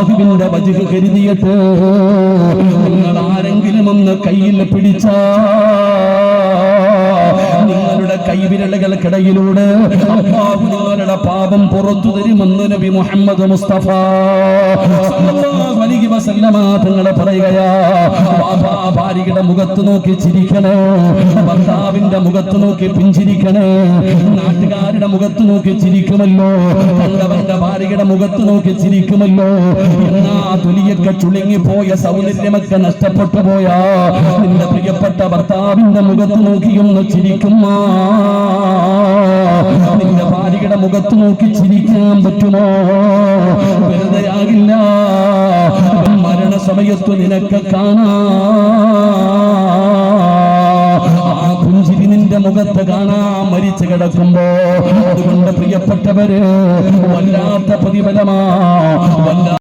അല്ലാഹുവിന്റെ വജ്ഹ് കരുതിയിട്ട് നിങ്ങൾ ആരെങ്കിലും ഒന്ന് കയ്യിൽ പിടിച്ചാ നിങ്ങളുടെ കൈവിരലുകൾക്കിടയിലൂടെ അല്ലാഹു നിങ്ങളുടെ പാപം പുറത്തു തരുമെന്ന് നബി മുഹമ്മദ് മുസ്തഫ സല്ലല്ലാഹു അലൈഹി വസല്ലമ തങ്ങൾ പറയുകയാ. ഭാര്യയുടെ മുഖത്ത് നോക്കി ചിരിക്കണേ, ഭർത്താവിന്റെ മുഖത്ത് നോക്കി പുഞ്ചിരിക്കണേ, നാട്ടുകാരുടെ മുഖത്ത് നോക്കി ചിരിക്കുമല്ലോ, കണ്ടവന്റെ ഭാര്യയുടെ മുഖത്ത് നോക്കി ചിരിക്കുമല്ലോ. എന്നാ തൊലിയൊക്കെ ചുളുങ്ങിപ്പോയ സൗന്ദര്യമൊക്കെ നഷ്ടപ്പെട്ടു പോയാ നിന്റെ പ്രിയപ്പെട്ട ഭർത്താവിന്റെ മുഖത്ത് നോക്കിയൊന്ന് ചിരിക്കുമാ. നിന്റെ ഭാര്യയുടെ മുഖത്ത് നോക്കി ചിരിക്കാൻ പറ്റുമോ? വെറുതെയാകില്ല. മരണസമയത്ത് നിനക്ക് കാണാ ആ പുഞ്ചിരി നിന്റെ മുഖത്ത് കാണാ മരിച്ചു കിടക്കുമ്പോ. അതുകൊണ്ട് പ്രിയപ്പെട്ടവര് വല്ലാത്ത പ്രതിഫലമാ.